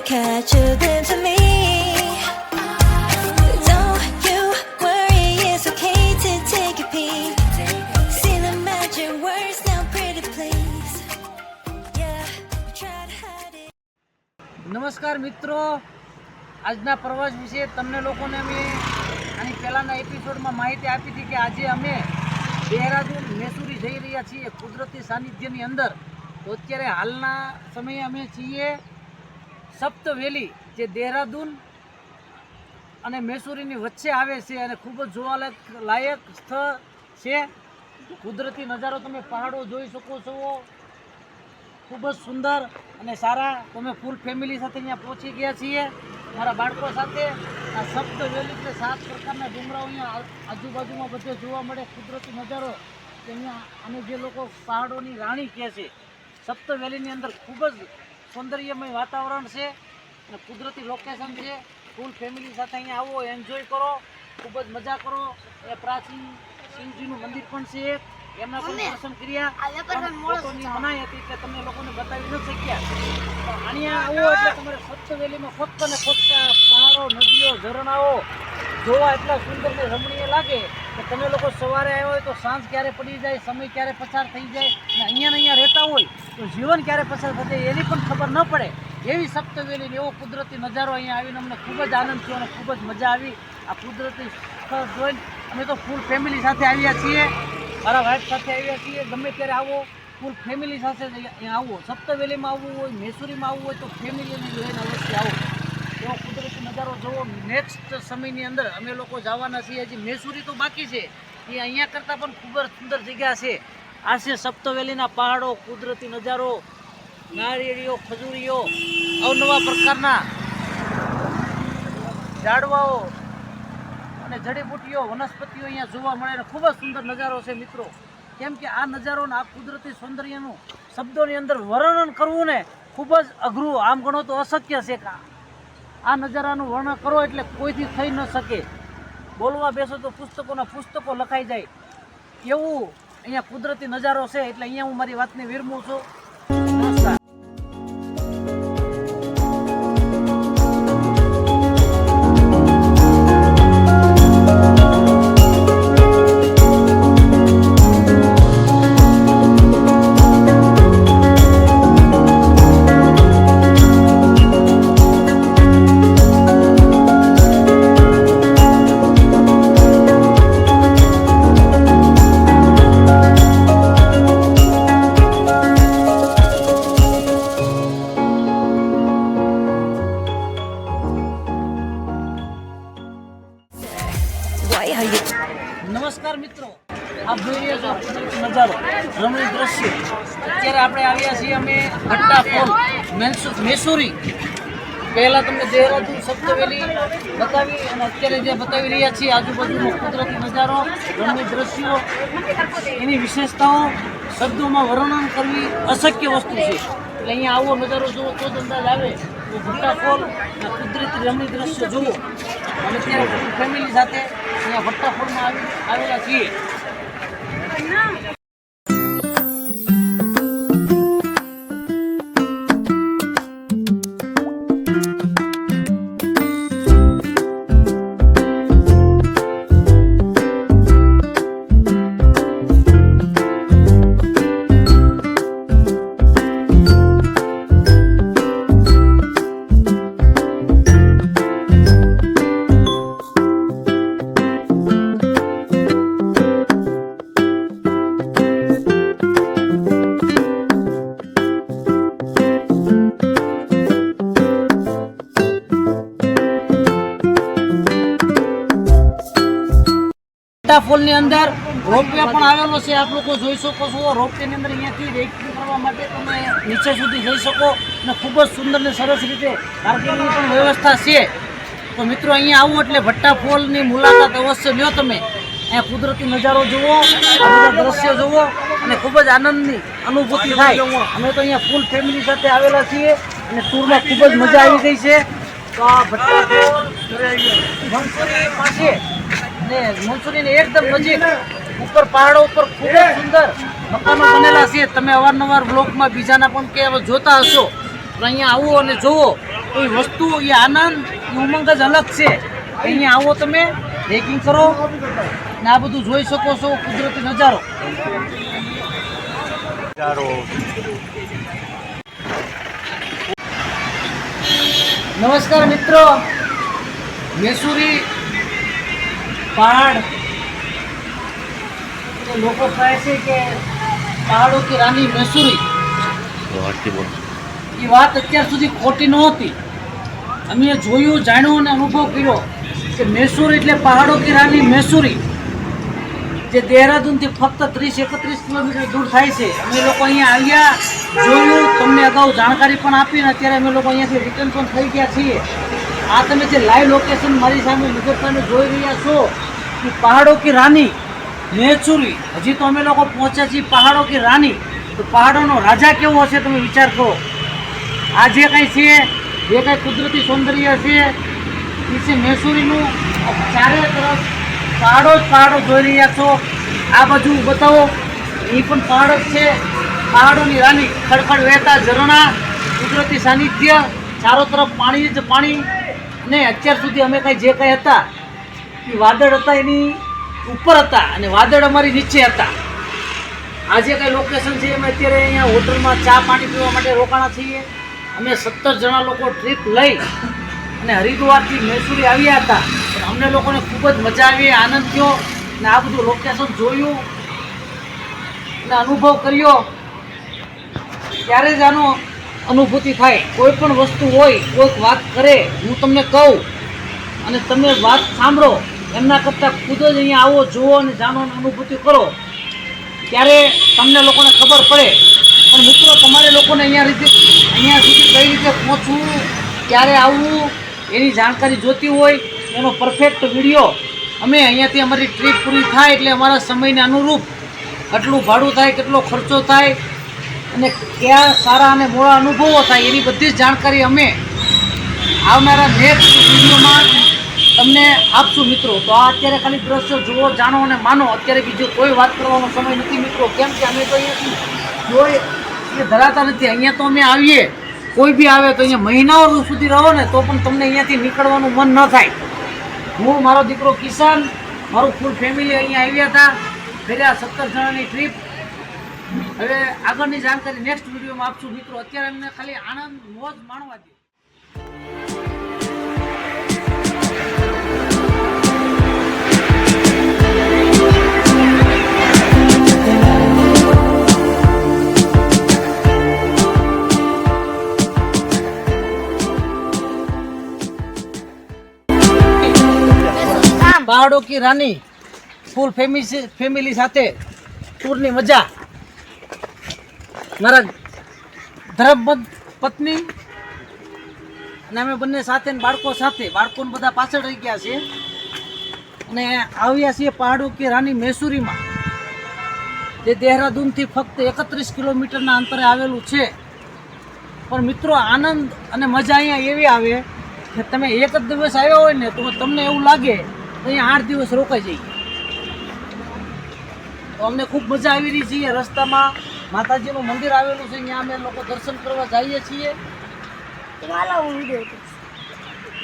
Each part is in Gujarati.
catch a glimpse of me. Don't you worry, it's okay to take a peek. See the magic words now, pretty please. Yeah, try to hide it. નમસ્કાર મિત્રો, આજના પ્રવાસ વિશે તમને લોકોને અમે આની પહેલાંના એપિસોડમાં માહિતી આપી હતી કે આજે અમે દેહરાદૂન મેસૂરી જઈ રહ્યા છીએ કુદરતી સાનિધ્યની અંદર. તો અત્યારે હાલના સમયે અમે છીએ સપ્તવેલી, જે દેહરાદૂન અને મેસૂરીની વચ્ચે આવે છે અને ખૂબ જ જોવાલાયક સ્થળ છે. કુદરતી નજારો તમે પહાડો જોઈ શકો છો, ખૂબ જ સુંદર અને સારા. તમે ફૂલ ફેમિલી સાથે અહીંયા પહોંચી ગયા છીએ મારા બાળકો સાથે. આ સપ્તવેલી એટલે 7 પ્રકારના ડુંગરાઓ અહીંયા આજુબાજુમાં બધે જોવા મળે. કુદરતી નજારો કે અહીંયા અને જે લોકો પહાડોની રાણી કહે છે, સપ્તવેલીની અંદર ખૂબ જ સૌંદર્યમય વાતાવરણ છે અને કુદરતી લોકેશન છે. ફૂલ ફેમિલી સાથે અહીંયા આવો, એન્જોય કરો, ખૂબ જ મજા કરો. એ પ્રાચીન શિવજીનું મંદિર પણ છે, એમના પણ દર્શન કર્યા. ફોટોની મનાઈ હતી એટલે તમને લોકોને બતાવી ન શક્યા. અહીંયા આવો એટલે તમારે સપ્તવેલીમાં ફક્ત ને ફક્ત પહાડો, નદીઓ, ઝરણાઓ જોવા એટલા સુંદર ને રમણીય લાગે કે તમે લોકો સવારે આવ્યા હોય તો સાંજ ક્યારે પડી જાય, સમય ક્યારે પસાર થઈ જાય, અને અહીંયા રહેતા હોય તો જીવન ક્યારે પસાર થઈ જાય એની પણ ખબર ન પડે. એવી સપ્તવેલી, એવો કુદરતી નજારો અહીંયા આવીને અમને ખૂબ જ આનંદ થયો અને ખૂબ જ મજા આવી. આ કુદરતી સ્થળ જોઈને અમે તો ફૂલ ફેમિલી સાથે આવ્યા છીએ, મારા વાઈફ સાથે આવ્યા છીએ. ગમે ત્યારે આવો, ફૂલ ફેમિલી સાથે અહીંયા આવો. સપ્તવેલીમાં આવવું હોય, મેસૂરીમાં આવવું હોય તો ફેમિલીને લઈને અવશ્ય આવો. એવો કુદરતી નજારો જોવો. નેક્સ્ટ સમયની અંદર અમે લોકો જવાના છીએ. હજી મેસૂરી તો બાકી છે, એ અહીંયા કરતાં પણ ખૂબ જ સુંદર જગ્યા છે. આ છે સપ્તવેલીના પહાડો, કુદરતી નજારો, નારિયેળીઓ, ખજૂરીઓ, અવનવા પ્રકારના ઝાડવાઓ અને જડીબુટ્ટીઓ, વનસ્પતિઓ અહીંયા જોવા મળે અને ખૂબ જ સુંદર નજારો છે મિત્રો. કેમ કે આ નજારો, આ કુદરતી સૌંદર્યનું શબ્દોની અંદર વર્ણન કરવું ને ખૂબ જ અઘરું, આમ ગણો તો અશક્ય છે. આ નજારાનું વર્ણન કરો એટલે કોઈથી થઈ ન શકે. બોલવા બેસો તો પુસ્તકો લખાઈ જાય એવું અહીંયા કુદરતી નજારો છે. એટલે અહીંયા હું મારી વાતને વિરમું છું. નમસ્કાર. નમસ્કાર મિત્રો, આપ જોઈ રહ્યા છો કુદરતી નજારો, રમણીય દ્રશ્ય. અત્યારે આપણે આવ્યા છીએ અમે ભટ્ટા ફોલ મેસૂરી. પહેલાં તમને દેહરાદૂન સપ્તવેલી બતાવી અને અત્યારે જે બતાવી રહ્યા છીએ આજુબાજુનો કુદરતી નજારો, રમણીય દ્રશ્યો, એની વિશેષતાઓ શબ્દોમાં વર્ણન કરવી અશક્ય વસ્તુ છે. એટલે અહીંયા આવો નજારો જુઓ તો જ અંદાજ આવે તો ભટ્ટા ફોલ કુદરતી રમણીય દ્રશ્યો જુઓ. અને અત્યારે ફેમિલી સાથે અહીંયા ભટ્ટા ફોલમાં આવેલા છીએ. ફોલની અંદર રોપવે પણ આવેલો છે, આપ લોકો જોઈ શકો છો. રોપવેની અંદર અહીંયાથી રેકિંગ કરવા માટે તમે નીચે સુધી જઈ શકો અને ખૂબ જ સુંદર ને સરસ રીતે પાર્કિંગની પણ વ્યવસ્થા છે. તો મિત્રો અહીંયા આવો એટલે ભટ્ટા ફોલની મુલાકાત અવશ્ય લ્યો. તમે અહીંયા કુદરતી નજારો જુઓ, આ બધા દ્રશ્યો જુઓ અને ખૂબ જ આનંદની અનુભૂતિ થાય. અમે તો અહીંયા ફૂલ ફેમિલી સાથે આવેલા છીએ અને ટૂરમાં ખૂબ જ મજા આવી ગઈ છે. તો આ ભટ્ટા ફોલ મનસુરી પાસે ને મનસુરીને એકદમ નજીક ઉપર પહાડો ઉપર ખૂબ જ સુંદર મકાનો બનેલા છે. તમે અવારનવાર બ્લોગમાં બીજાના પણ કે જોતા હશો, પણ અહીંયા આવો અને જોવો તો એ વસ્તુ, એ આનંદ, એ ઉમંગ જ અલગ છે. અહીંયા આવો તમે, ટ્રેકિંગ કરો ને આ બધું જોઈ શકો છો, કુદરતી નજારો. નમસ્કાર મિત્રો, મેસુરી પહાડ, લોકો કહે છે કે પહાડો की રાની મેસુરી, એ વાત અત્યાર સુધી ખોટી નહોતી. અમે જોયું, જાણ્યું અને અનુભવ કર્યો કે મેસુરી એટલે પહાડો की રાની મેસુરી, જે દેહરાદૂનથી ફક્ત 30-31 કિલોમીટર દૂર થાય છે. અમે લોકો અહીંયા આવ્યા, જોયું, તમને અગાઉ જાણકારી પણ આપી ને અત્યારે અમે લોકો અહીંયાથી રિટર્ન પણ થઈ ગયા છીએ. આ તમે જે લાઈવ લોકેશન મારી સામે નજર સામે જોઈ રહ્યા છો કે પહાડો की રાની મેસુરી, હજી તો અમે લોકો પહોંચ્યા છીએ પહાડો की રાની. તો પહાડોનો રાજા કેવો હશે તમે વિચાર કરો. આ જે કંઈ છે, જે કંઈ કુદરતી સૌંદર્ય છે એ છે મેસુરીનું. ચારે તરફ પહાડો જ પહાડો જોઈ રહ્યા છો. આ બાજુ બતાવો, એ પણ પહાડો જ છે. પહાડોની રાની, ખડખડ વહેતા ઝરણા, કુદરતી સાનિધ્ય, ચારો તરફ પાણી જ પાણી. ને અત્યાર સુધી અમે કંઈ જે કંઈ હતા એ વાદળ હતા એની ઉપર હતા અને વાદળ અમારી નીચે હતા. આ જે કંઈ લોકેશન છે અમે અત્યારે અહીંયા હોટલમાં ચા પાણી પીવા માટે રોકાણા છીએ. અમે 17 જણા લોકો ટ્રીપ લઈ અને હરિદ્વારથી મેસુરી આવ્યા હતા. પણ અમને લોકોને ખૂબ જ મજા આવી, આનંદ થયો ને આ બધું લોકેશન જોયું અને અનુભવ કર્યો. ત્યારે જ આનો અનુભૂતિ થાય. કોઈ પણ વસ્તુ હોય, કોઈક વાત કરે, હું તમને કહું અને તમે વાત સાંભળો, એમના કરતાં ખુદ જ અહીંયા આવો, જુઓ અને જાણો અને અનુભૂતિ કરો, ત્યારે તમને લોકોને ખબર પડે. પણ મિત્રો, તમારે લોકોને અહીંયા સુધી કઈ રીતે પહોંચવું, ક્યારે આવવું, એની જાણકારી જોતી હોય એનો પરફેક્ટ વિડીયો અમે અહીંયાથી અમારી ટ્રીપ પૂરી થાય એટલે અમારા સમયને અનુરૂપ કેટલું ભાડું થાય, કેટલો ખર્ચો થાય અને કયા સારા અને મોડા અનુભવો થાય, એની બધી જ જાણકારી અમે આવનારા નેક્સ્ટ વિડીયોમાં તમને આપશું મિત્રો. તો આ અત્યારે ખાલી દ્રશ્યો જુઓ, જાણો અને માનો. અત્યારે બીજો કોઈ વાત કરવાનો સમય નથી મિત્રો. કેમ કે અમે તો અહીંયાથી જોઈ એ ધરાતા નથી. અહીંયા તો અમે આવીએ, કોઈ બી આવે તો અહીંયા મહિનાઓ સુધી રહો ને તો પણ તમને અહીંયાથી નીકળવાનું મન ન થાય. હું, મારો દીકરો કિશન, મારું ફૂલ ફેમિલી અહીંયા આવ્યા હતા. ફેર્યા 17 જણાની ટ્રીપ. હવે આગળની જાણકારી નેક્સ્ટ વિડીયોમાં આપશું મિત્રો. અત્યારે અમને ખાલી આનંદ, મોજ માણવા દે. પહાડો की રાની ફૂલ ફેમિલી સાથે ટૂરની મજા. મારા ધર્મબંધ પત્ની અને અમે બંને સાથે ને બાળકો સાથે, બાળકોને બધા પાછળ રહી ગયા છે અને આવ્યા છીએ પહાડો की રાની મેસુરીમાં, જે દેહરાદૂનથી ફક્ત 31 કિલોમીટરના અંતરે આવેલું છે. પણ મિત્રો, આનંદ અને મજા અહીંયા એવી આવે કે તમે એક જ દિવસ આવ્યા હોય ને તો તમને એવું લાગે તો અહીંયા 8 દિવસ રોકાઈ જઈએ. તો અમને ખૂબ મજા આવી રહી છે. રસ્તામાં માતાજીનું મંદિર આવેલું છે, ત્યાં અમે લોકો દર્શન કરવા જઈએ છીએ.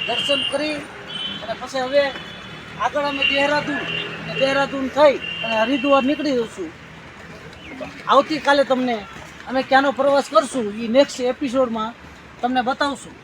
દર્શન કરી અને પછી હવે આગળ અમે દેહરાદૂન થઈ અને હરિદ્વાર નીકળી જઈશું. આવતીકાલે તમને અમે ક્યાંનો પ્રવાસ કરશું એ નેક્સ્ટ એપિસોડમાં તમને બતાવશું.